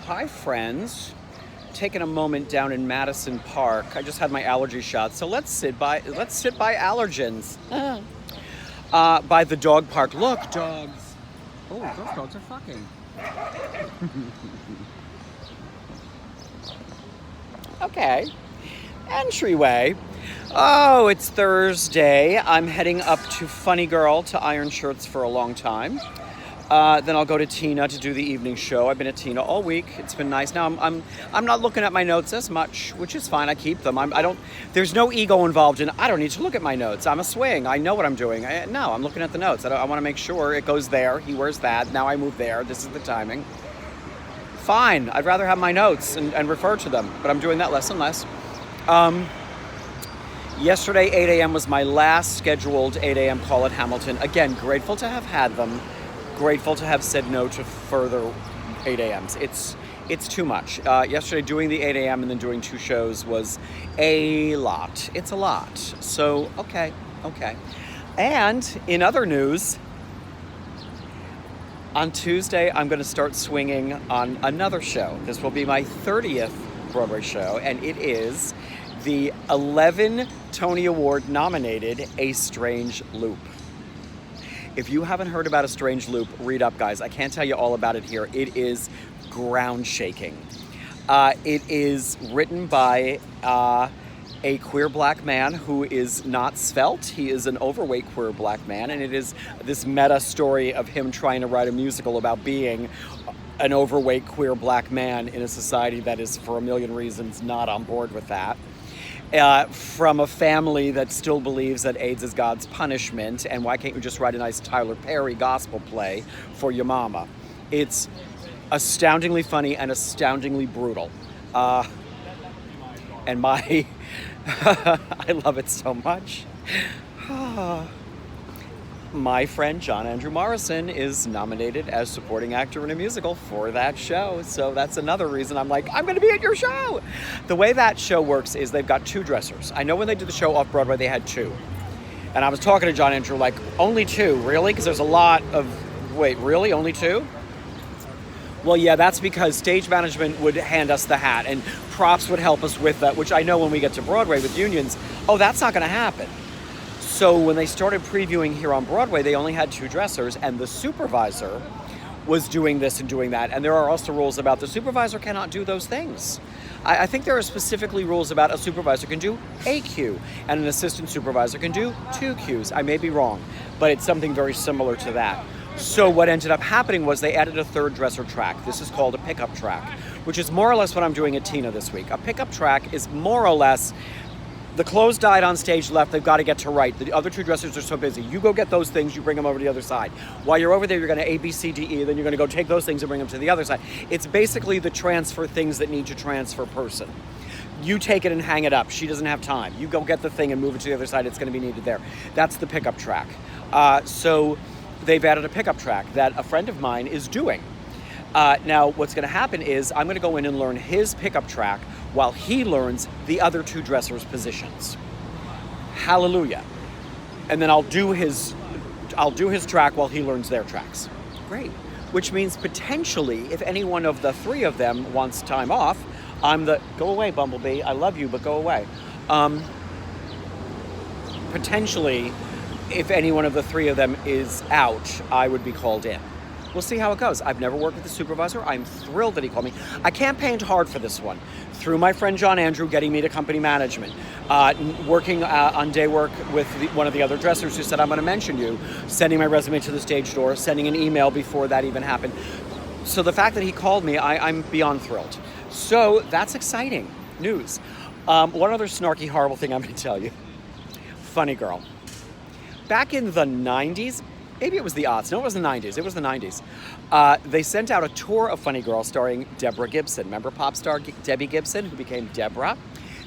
Hi, friends. Taking a moment down in Madison Park. I just had my allergy shot, so let's sit by allergens. By the dog park. Look, dogs. Oh, those dogs are fucking. Okay. Entryway. Oh, it's Thursday. I'm heading up to Funny Girl to iron shirts for a long time. Then I'll go to Tina to do the evening show. I've been at Tina all week. It's been nice. Now I'm not looking at my notes as much, which is fine. I keep them. I don't. There's no ego involved in. I don't need to look at my notes. I'm a swing. I know what I'm doing. No, I'm looking at the notes. I want to make sure it goes there. He wears that. Now I move there. This is the timing. Fine. I'd rather have my notes and refer to them, but I'm doing that less and less. Yesterday, 8 a.m. was my last scheduled 8 a.m. call at Hamilton. Again, grateful to have had them. Grateful to have said no to further 8 a.m.s. It's too much. Yesterday, doing the 8 a.m. and then doing 2 shows was a lot. It's a lot. So, okay. And in other news, on Tuesday, I'm going to start swinging on another show. This will be my 30th Broadway show, and it is the 11 Tony Award nominated A Strange Loop. If you haven't heard about A Strange Loop, read up, guys. I can't tell you all about it here. It is ground shaking. It is written by a queer black man who is not svelte. He is an overweight queer black man, and it is this meta story of him trying to write a musical about being an overweight queer black man in a society that is, for a million reasons, not on board with that. From a family that still believes that AIDS is God's punishment, and why can't you just write a nice Tyler Perry gospel play for your mama? It's astoundingly funny and astoundingly brutal. And I love it so much. My friend John Andrew Morrison is nominated as supporting actor in a musical for that show. So that's another reason I'm like, I'm going to be at your show. The way that show works is they've got 2 dressers. I know when they did the show off Broadway, they had 2. And I was talking to John Andrew like, only 2, really? Because there's a lot of, wait, really? Only 2? Well, yeah, that's because stage management would hand us the hat and props would help us with that, which I know when we get to Broadway with unions, oh, that's not going to happen. So when they started previewing here on Broadway, they only had 2 dressers, and the supervisor was doing this and doing that. And there are also rules about the supervisor cannot do those things. I think there are specifically rules about a supervisor can do a cue, and an assistant supervisor can do 2 cues. I may be wrong, but it's something very similar to that. So what ended up happening was they added a 3rd dresser track. This is called a pickup track, which is more or less what I'm doing at Tina this week. A pickup track is more or less, the clothes died on stage left, they've got to get to right. The other 2 dressers are so busy. You go get those things, you bring them over to the other side. While you're over there, you're going to A, B, C, D, E, then you're going to go take those things and bring them to the other side. It's basically the transfer things that need to transfer person. You take it and hang it up. She doesn't have time. You go get the thing and move it to the other side. It's going to be needed there. That's the pickup track. So they've added a pickup track that a friend of mine is doing. Now, what's going to happen is I'm going to go in and learn his pickup track while he learns the other 2 dressers' positions. Hallelujah. And then I'll do his track while he learns their tracks. Great. Which means potentially, if any one of the 3 of them wants time off, go away, Bumblebee. I love you, but go away. Potentially, if any one of the 3 of them is out, I would be called in. We'll see how it goes. I've never worked with the supervisor. I'm thrilled that he called me. I campaigned hard for this one through my friend John Andrew getting me to company management, working on day work with one of the other dressers who said, I'm going to mention you, sending my resume to the stage door, sending an email before that even happened. So the fact that he called me, I'm beyond thrilled. So that's exciting news. One other snarky, horrible thing I'm going to tell you. Funny Girl. Back in the 90s, maybe it was the aughts. No, it was the 90s. It was the 90s. They sent out a tour of Funny Girl starring Deborah Gibson. Remember pop star Debbie Gibson, who became Deborah?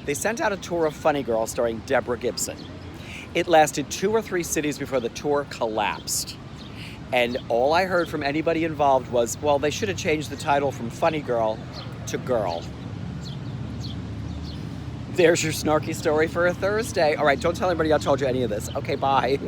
They sent out a tour of Funny Girl starring Deborah Gibson. It lasted 2 or 3 cities before the tour collapsed. And all I heard from anybody involved was, well, they should have changed the title from Funny Girl to Girl. There's your snarky story for a Thursday. All right, don't tell anybody I told you any of this. Okay, bye.